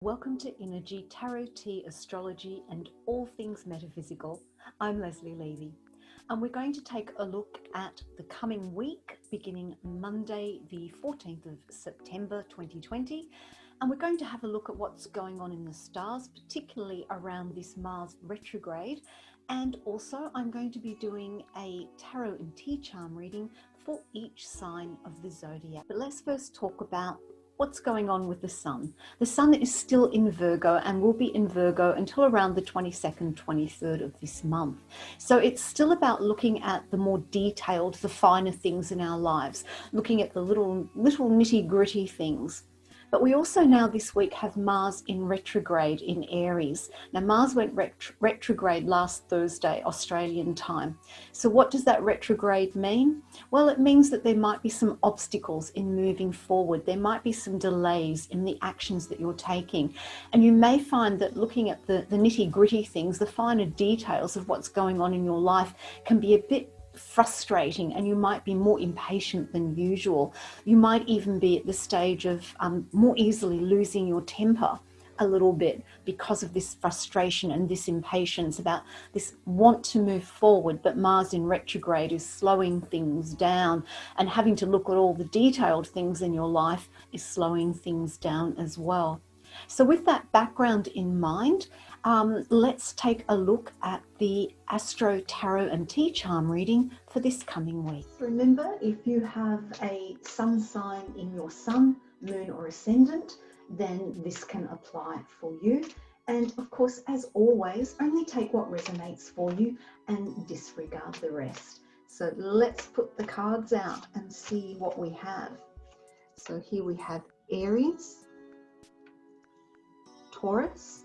Welcome to Innerji, Tarot Tea, Astrology and all things metaphysical. I'm Leslie Levy and we're going to take a look at the coming week beginning Monday the 14th of September 2020, and we're going to have a look at what's going on in the stars, particularly around this Mars retrograde, and also I'm going to be doing a tarot and tea charm reading for each sign of the zodiac. But let's first talk about what's going on with the sun. The sun is still in Virgo and will be in Virgo until around the 22nd, 23rd of this month. So it's still about looking at the more detailed, the finer things in our lives, looking at the little nitty-gritty things. But we also now this week have Mars in retrograde in Aries. Now Mars went retrograde last Thursday, Australian time. So what does that retrograde mean? Well, it means that there might be some obstacles in moving forward. There might be some delays in the actions that you're taking. And you may find that looking at the nitty-gritty things, the finer details of what's going on in your life can be a bit frustrating, and you might be more impatient than usual. You might even be at the stage of more easily losing your temper a little bit because of this frustration and this impatience about this want to move forward, but Mars in retrograde is slowing things down, and having to look at all the detailed things in your life is slowing things down as well. So with that background in mind, let's take a look at the Astro-Tarot and Tea Charm reading for this coming week. Remember, if you have a sun sign in your sun, moon or ascendant, then this can apply for you. And of course, as always, only take what resonates for you and disregard the rest. So let's put the cards out and see what we have. So here we have Aries, Taurus,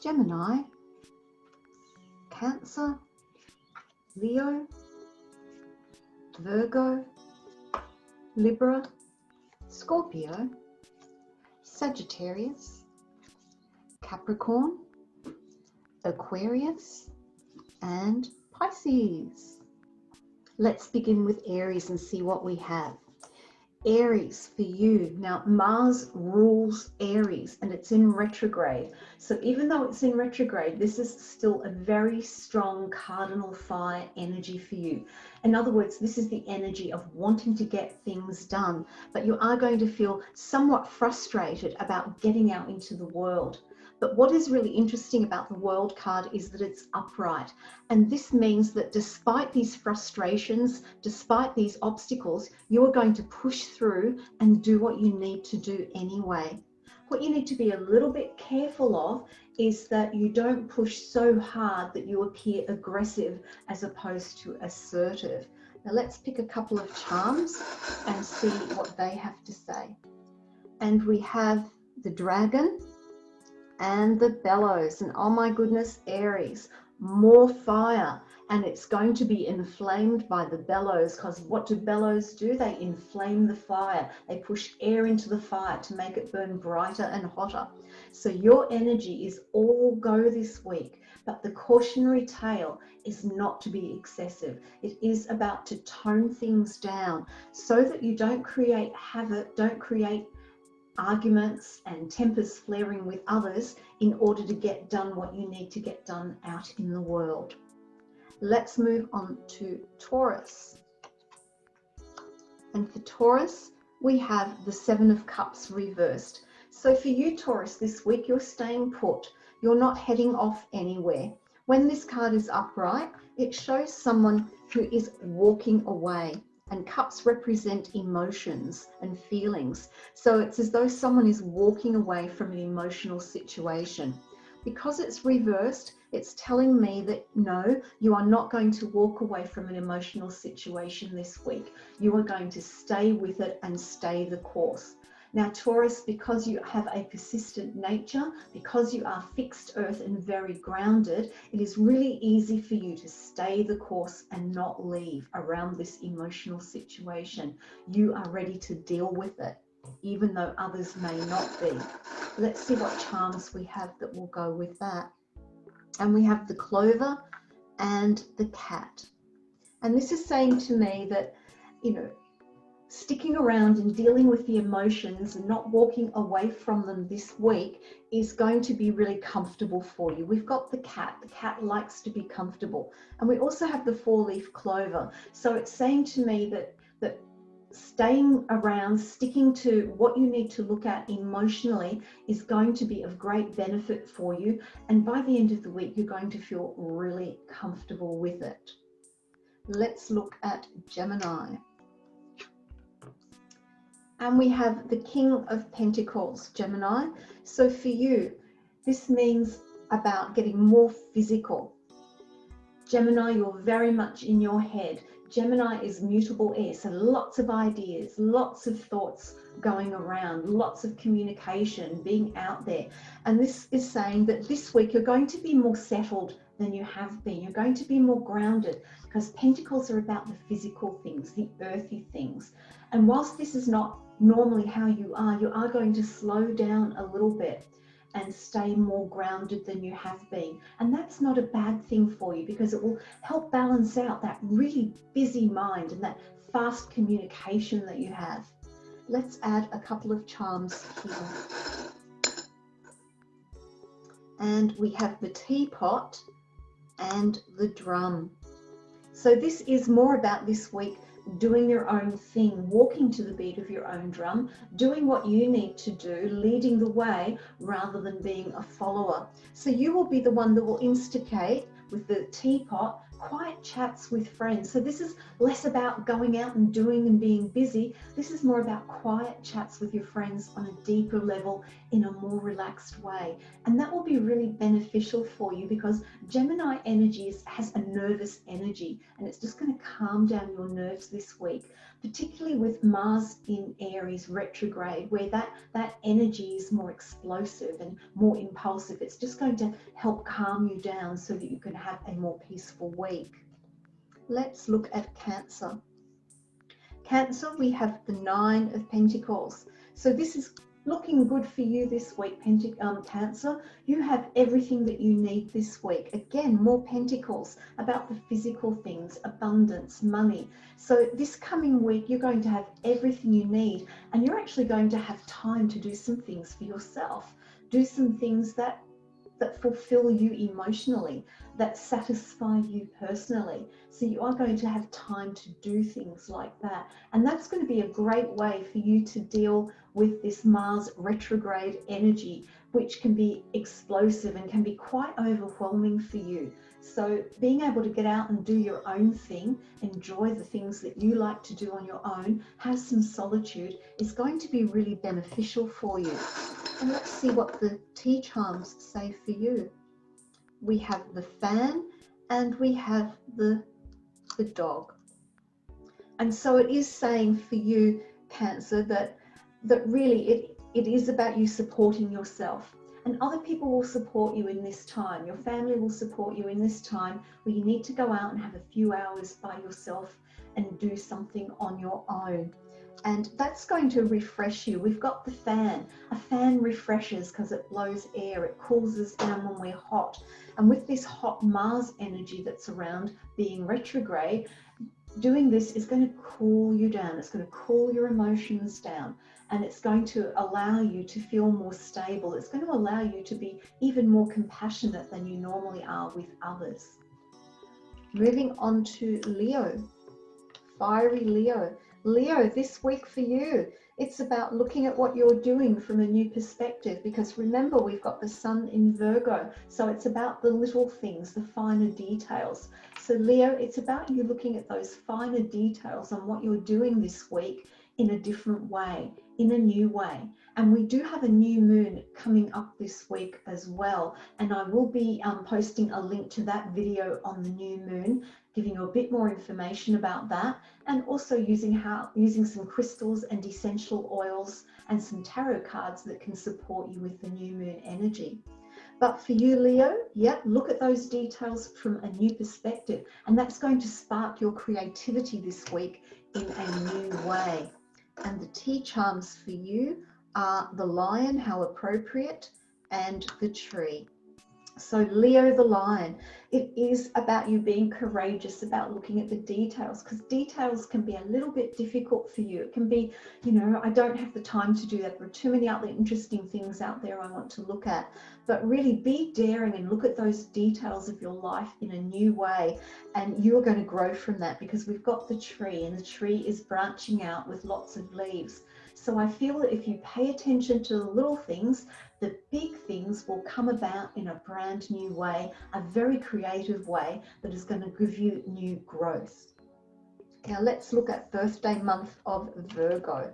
Gemini, Cancer, Leo, Virgo, Libra, Scorpio, Sagittarius, Capricorn, Aquarius, and Pisces. Let's begin with Aries and see what we have. Aries for you. Now Mars rules Aries and it's in retrograde. So even though it's in retrograde, this is still a very strong cardinal fire energy for you. In other words, this is the energy of wanting to get things done, but you are going to feel somewhat frustrated about getting out into the world. But what is really interesting about the World card is that it's upright. And this means that despite these frustrations, despite these obstacles, you are going to push through and do what you need to do anyway. What you need to be a little bit careful of is that you don't push so hard that you appear aggressive as opposed to assertive. Now let's pick a couple of charms and see what they have to say. And we have the Dragon and the Bellows, and oh my goodness, Aries, more fire, and it's going to be inflamed by the bellows, because what do bellows do? They inflame the fire. They push air into the fire to make it burn brighter and hotter. So your energy is all go this week, but the cautionary tale is not to be excessive. It is about to tone things down so that you don't create havoc, don't create arguments and tempers flaring with others in order to get done what you need to get done out in the world. Let's move on to Taurus. And for Taurus, we have the Seven of Cups reversed. So for you, Taurus, this week you're staying put. You're not heading off anywhere. When this card is upright, it shows someone who is walking away. And cups represent emotions and feelings. So it's as though someone is walking away from an emotional situation. Because it's reversed, it's telling me that no, you are not going to walk away from an emotional situation this week. You are going to stay with it and stay the course. Now Taurus, because you have a persistent nature, because you are fixed earth and very grounded, it is really easy for you to stay the course and not leave around this emotional situation. You are ready to deal with it, even though others may not be. Let's see what charms we have that will go with that. And we have the Clover and the Cat. And this is saying to me that, you know, sticking around and dealing with the emotions and not walking away from them this week is going to be really comfortable for you. We've got the cat. The cat likes to be comfortable. And we also have the 4-leaf clover. So it's saying to me that staying around, sticking to what you need to look at emotionally is going to be of great benefit for you. And by the end of the week, you're going to feel really comfortable with it. Let's look at Gemini. And we have the King of Pentacles, Gemini. So for you, this means about getting more physical. Gemini, you're very much in your head. Gemini is mutable air, so lots of ideas, lots of thoughts going around, lots of communication, being out there. And this is saying that this week you're going to be more settled than you have been. You're going to be more grounded, because Pentacles are about the physical things, the earthy things. And whilst this is not normally how you are going to slow down a little bit and stay more grounded than you have been. And that's not a bad thing for you, because it will help balance out that really busy mind and that fast communication that you have. Let's add a couple of charms here. And we have the teapot and the drum. So this is more about this week doing your own thing, walking to the beat of your own drum, doing what you need to do, leading the way rather than being a follower. So you will be the one that will instigate with the teapot quiet chats with friends. So this is less about going out and doing and being busy. This is more about quiet chats with your friends on a deeper level in a more relaxed way. And that will be really beneficial for you, because Gemini energy has a nervous energy, and it's just going to calm down your nerves this week, particularly with Mars in Aries retrograde, where that energy is more explosive and more impulsive. It's just going to help calm you down so that you can have a more peaceful week. Let's look at Cancer. Cancer, we have the 9 of Pentacles. So this is looking good for you this week, Cancer. You have everything that you need this week. Again, more Pentacles, about the physical things, abundance, money. So this coming week, you're going to have everything you need, and you're actually going to have time to do some things for yourself. Do some things that fulfill you emotionally, that satisfy you personally. So you are going to have time to do things like that. And that's going to be a great way for you to deal with this Mars retrograde energy, which can be explosive and can be quite overwhelming for you. So being able to get out and do your own thing, enjoy the things that you like to do on your own, have some solitude, is going to be really beneficial for you. And let's see what the tea charms say for you. We have the fan and we have the dog. And so it is saying for you, Cancer, that really it is about you supporting yourself. And other people will support you in this time. Your family will support you in this time where you need to go out and have a few hours by yourself and do something on your own. And that's going to refresh you. We've got the fan. A fan refreshes because it blows air. It cools us down when we're hot. And with this hot Mars energy that's around being retrograde, doing this is going to cool you down. It's going to cool your emotions down. And it's going to allow you to feel more stable. It's going to allow you to be even more compassionate than you normally are with others. Moving on to Leo. Fiery Leo. Leo, this week for you, it's about looking at what you're doing from a new perspective, because remember, we've got the sun in Virgo, so it's about the little things, the finer details. So Leo, it's about you looking at those finer details on what you're doing this week in a different way, in a new way. And we do have a new moon coming up this week as well, and I will be posting a link to that video on the new moon, giving you a bit more information about that, and also using some crystals and essential oils and some tarot cards that can support you with the new moon energy. But for you, Leo, look at those details from a new perspective, and that's going to spark your creativity this week in a new way. And the tea charms for you are the lion, how appropriate, and the tree. So Leo the lion, it is about you being courageous about looking at the details, because details can be a little bit difficult for you. It can be, you know, I don't have the time to do that. There are too many other interesting things out there I want to look at. But really be daring and look at those details of your life in a new way, and you're going to grow from that, because we've got the tree, and the tree is branching out with lots of leaves. So I feel that if you pay attention to the little things, the big things will come about in a brand new way, a very creative way that is going to give you new growth. Now let's look at birthday month of Virgo.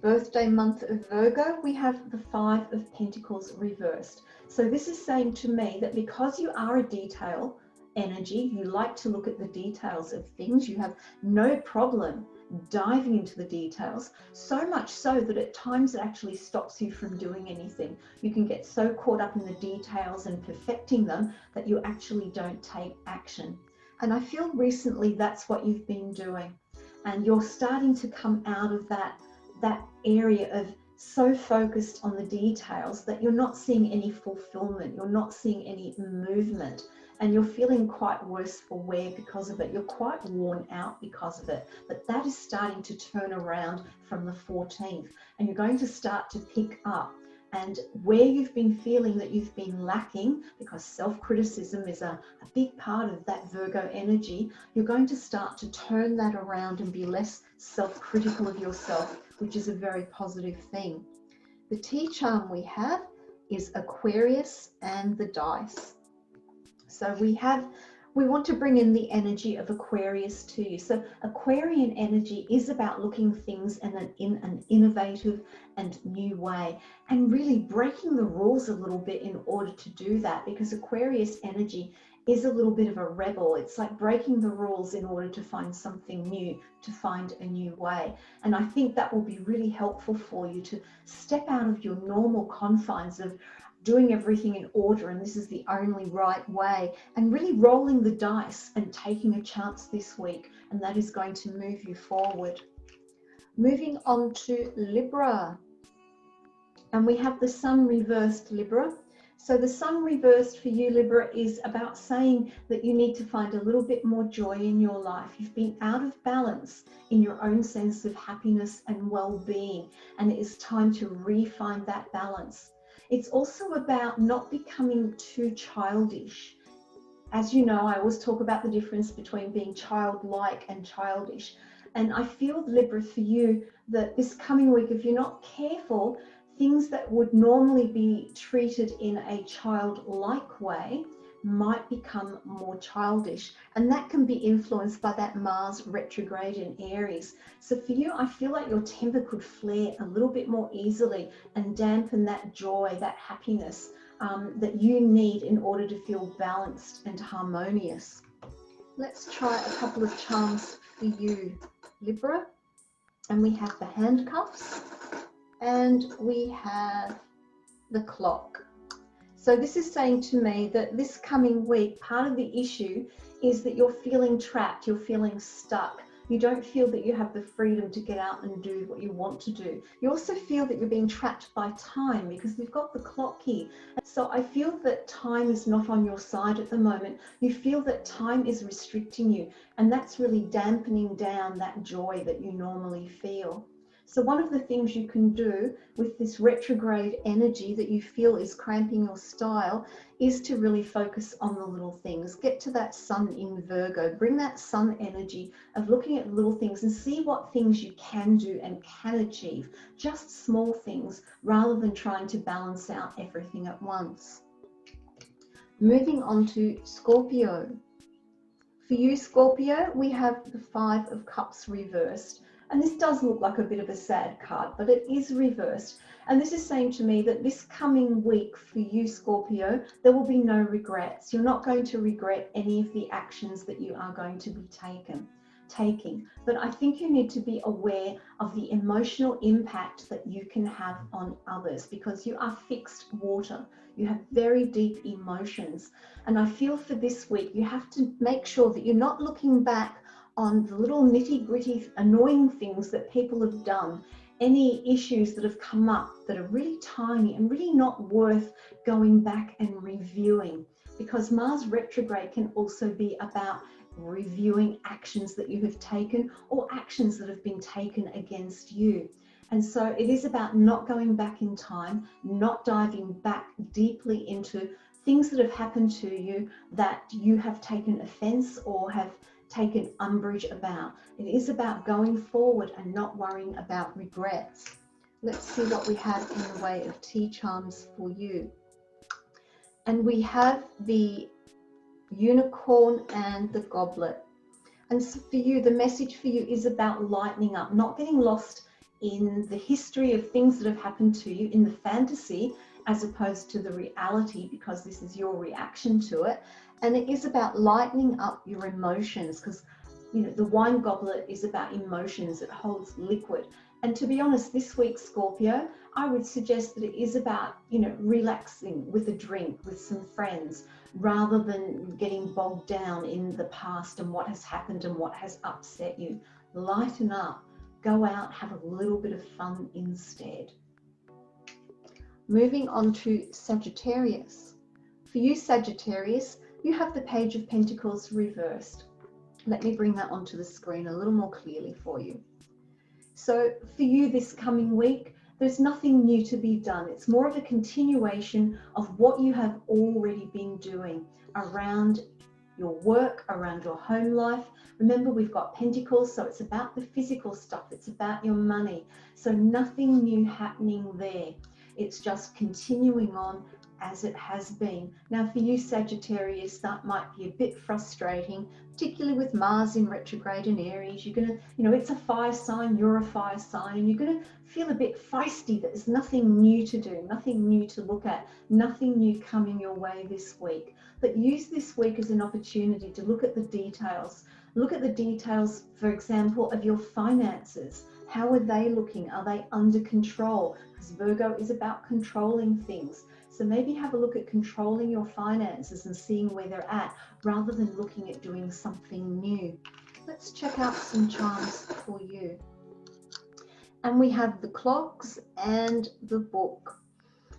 Birthday month of Virgo, we have the 5 of Pentacles reversed. So this is saying to me that because you are a detail energy, you like to look at the details of things, you have no problem diving into the details, so much so that at times it actually stops you from doing anything. You can get so caught up in the details and perfecting them that you actually don't take action. And I feel recently that's what you've been doing, and you're starting to come out of that area of so focused on the details that you're not seeing any fulfillment, you're not seeing any movement, and you're feeling quite worse for wear because of it. You're quite worn out because of it. But that is starting to turn around from the 14th, and you're going to start to pick up. And where you've been feeling that you've been lacking, because self-criticism is a big part of that Virgo energy, you're going to start to turn that around and be less self-critical of yourself, which is a very positive thing. The tea charm we have is Aquarius and the dice. So we want to bring in the energy of Aquarius to you. So Aquarian energy is about looking things in an innovative and new way, and really breaking the rules a little bit in order to do that, because Aquarius energy is a little bit of a rebel. It's like breaking the rules in order to find something new, to find a new way. And I think that will be really helpful for you to step out of your normal confines of doing everything in order and this is the only right way, and really rolling the dice and taking a chance this week, and that is going to move you forward. Moving on to Libra, and we have the Sun reversed, Libra. So the Sun reversed for you, Libra, is about saying that you need to find a little bit more joy in your life. You've been out of balance in your own sense of happiness and well-being, and it is time to re-find that balance. It's also about not becoming too childish. As you know, I always talk about the difference between being childlike and childish. And I feel, Libra, for you, that this coming week, if you're not careful, things that would normally be treated in a childlike way might become more childish, and that can be influenced by that Mars retrograde in Aries. So for you, I feel like your temper could flare a little bit more easily and dampen that joy, that happiness that you need in order to feel balanced and harmonious. Let's try a couple of charms for you, Libra. And we have the handcuffs and we have the clock. So this is saying to me that this coming week, part of the issue is that you're feeling trapped, you're feeling stuck. You don't feel that you have the freedom to get out and do what you want to do. You also feel that you're being trapped by time, because we've got the clock here. So I feel that time is not on your side at the moment. You feel that time is restricting you, and that's really dampening down that joy that you normally feel. So one of the things you can do with this retrograde energy that you feel is cramping your style is to really focus on the little things. Get to that Sun in Virgo. Bring that Sun energy of looking at little things and see what things you can do and can achieve. Just small things, rather than trying to balance out everything at once. Moving on to Scorpio. For you, Scorpio, we have the 5 of Cups reversed. And this does look like a bit of a sad card, but it is reversed. And this is saying to me that this coming week for you, Scorpio, there will be no regrets. You're not going to regret any of the actions that you are going to be taking. But I think you need to be aware of the emotional impact that you can have on others, because you are fixed water. You have very deep emotions. And I feel for this week, you have to make sure that you're not looking back on the little nitty-gritty annoying things that people have done, any issues that have come up that are really tiny and really not worth going back and reviewing. because Mars retrograde can also be about reviewing actions that you have taken or actions that have been taken against you. And so it is about not going back in time, not diving back deeply into things that have happened to you that you have taken offense or have taken umbrage about. It is about going forward and not worrying about regrets. Let's see what we have in the way of tea charms for you. And we have the unicorn and the goblet. And so for you, the message for you is about lightening up, not getting lost in the history of things that have happened to you, in the fantasy, as opposed to the reality, because this is your reaction to it. And it is about lightening up your emotions, because the wine goblet is about emotions. It holds liquid. And to be honest, this week, Scorpio, I would suggest that it is about, relaxing with a drink with some friends, rather than getting bogged down in the past and what has happened and what has upset you. Lighten up, go out, have a little bit of fun instead. Moving on to Sagittarius. For you, Sagittarius, you have the Page of Pentacles reversed. Let me bring that onto the screen a little more clearly for you. So for you this coming week, there's nothing new to be done. It's more of a continuation of what you have already been doing around your work, around your home life. Remember, we've got Pentacles, so it's about the physical stuff. It's about your money. So nothing new happening there. It's just continuing on as it has been. Now for you, Sagittarius, that might be a bit frustrating, particularly with Mars in retrograde in Aries. You're going to, it's a fire sign, you're a fire sign, and you're going to feel a bit feisty. There's nothing new to do, nothing new to look at, nothing new coming your way this week. But use this week as an opportunity to look at the details. Look at the details, for example, of your finances. How are they looking? Are they under control? Because Virgo is about controlling things. So maybe have a look at controlling your finances and seeing where they're at, rather than looking at doing something new. Let's check out some charms for you. And we have the clogs and the book.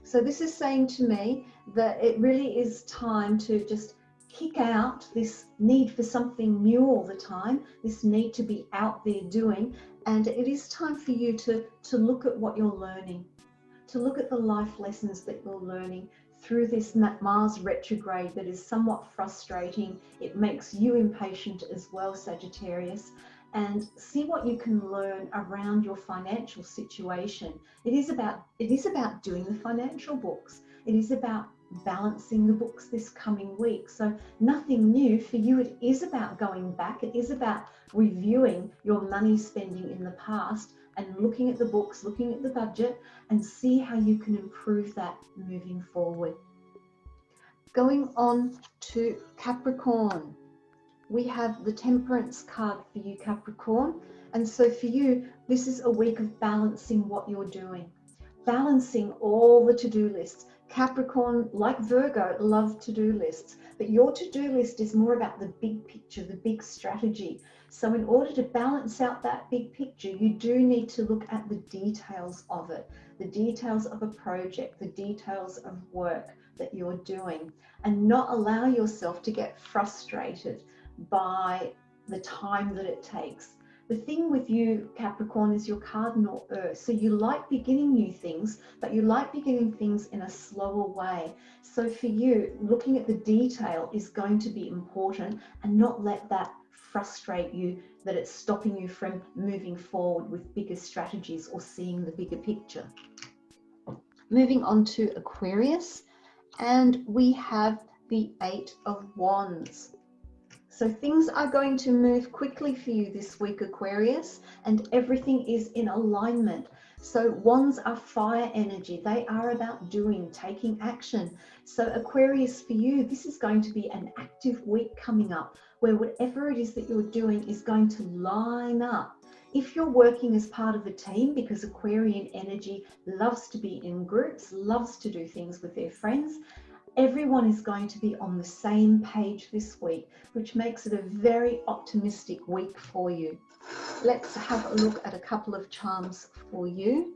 So this is saying to me that it really is time to just kick out this need for something new all the time, this need to be out there doing. And it is time for you to look at what you're learning, to look at the life lessons that you're learning through this Mars retrograde that is somewhat frustrating. It makes you impatient as well, Sagittarius. And see what you can learn around your financial situation. It is about doing the financial books. It is about balancing the books this coming week. So nothing new for you. It is about going back. It is about reviewing your money spending in the past and looking at the books, looking at the budget, and see how you can improve that moving forward. Going on to Capricorn. We have the Temperance card for you, Capricorn. And so for you, this is a week of balancing what you're doing, balancing all the to-do lists. Capricorn, like Virgo, love to-do lists, but your to-do list is more about the big picture, the big strategy. So in order to balance out that big picture, you do need to look at the details of it, the details of a project, the details of work that you're doing, and not allow yourself to get frustrated by the time that it takes. The thing with you, Capricorn, is your cardinal earth. So you like beginning new things, but you like beginning things in a slower way. So for you, looking at the detail is going to be important, and not let that frustrate you, that it's stopping you from moving forward with bigger strategies or seeing the bigger picture. Moving on to Aquarius, and we have the 8 of Wands. So things are going to move quickly for you this week, Aquarius, and everything is in alignment. So wands are fire energy. They are about doing, taking action. So Aquarius, for you, this is going to be an active week coming up, where whatever it is that you're doing is going to line up. If you're working as part of a team, because Aquarian energy loves to be in groups, loves to do things with their friends, everyone is going to be on the same page this week, which makes it a very optimistic week for you. Let's have a look at a couple of charms for you.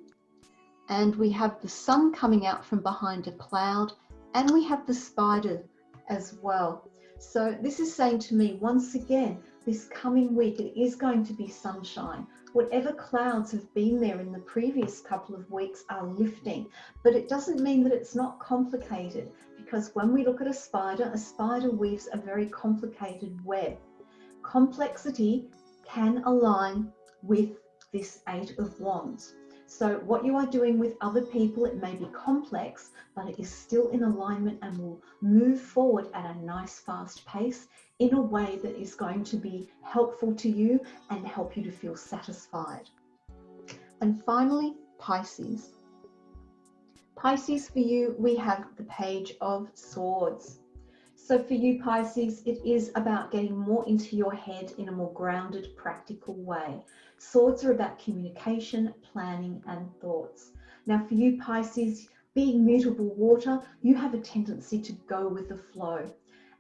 And we have the sun coming out from behind a cloud, and we have the spider as well. So this is saying to me, once again, this coming week, it is going to be sunshine. Whatever clouds have been there in the previous couple of weeks are lifting, but it doesn't mean that it's not complicated, because when we look at a spider weaves a very complicated web. Complexity can align with this Eight of Wands. So what you are doing with other people, it may be complex, but it is still in alignment and will move forward at a nice fast pace in a way that is going to be helpful to you and help you to feel satisfied. And finally, Pisces. Pisces, for you, we have the Page of Swords. So for you, Pisces, it is about getting more into your head in a more grounded, practical way. Swords are about communication, planning, and thoughts. Now for you, Pisces, being mutable water, you have a tendency to go with the flow.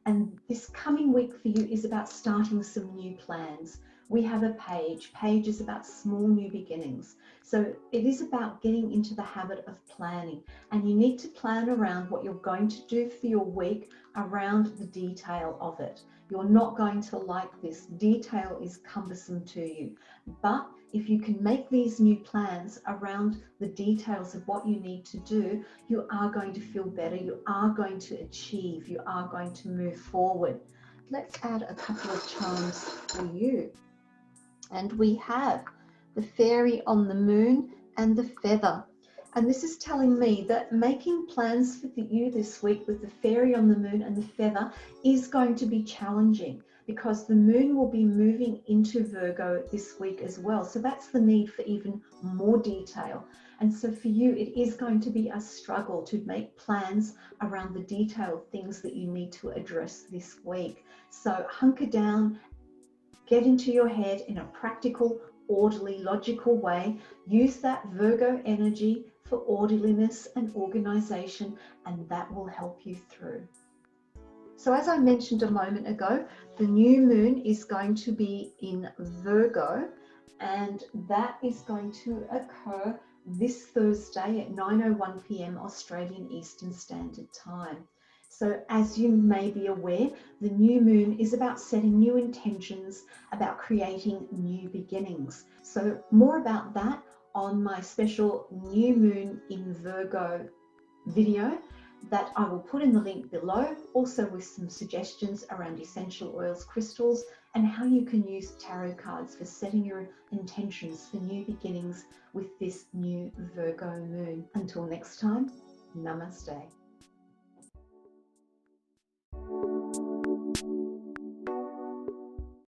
And this coming week for you is about starting some new plans. We have a page. Page is about small new beginnings. So it is about getting into the habit of planning. And you need to plan around what you're going to do for your week around the detail of it. You're not going to like this. Detail is cumbersome to you. But if you can make these new plans around the details of what you need to do, you are going to feel better. You are going to achieve. You are going to move forward. Let's add a couple of charms for you. And we have the Fairy on the Moon and the Feather. And this is telling me that making plans for you this week with the Fairy on the Moon and the Feather is going to be challenging, because the Moon will be moving into Virgo this week as well. So that's the need for even more detail. And so for you, it is going to be a struggle to make plans around the detailed things that you need to address this week. So hunker down, get into your head in a practical, orderly, logical way. Use that Virgo energy for orderliness and organization, and that will help you through. So as I mentioned a moment ago, the new moon is going to be in Virgo, and that is going to occur this Thursday at 9:01 p.m. Australian Eastern Standard Time. So as you may be aware, the new moon is about setting new intentions, about creating new beginnings. So more about that on my special new moon in Virgo video that I will put in the link below, also with some suggestions around essential oils, crystals, and how you can use tarot cards for setting your intentions for new beginnings with this new Virgo moon. Until next time, namaste.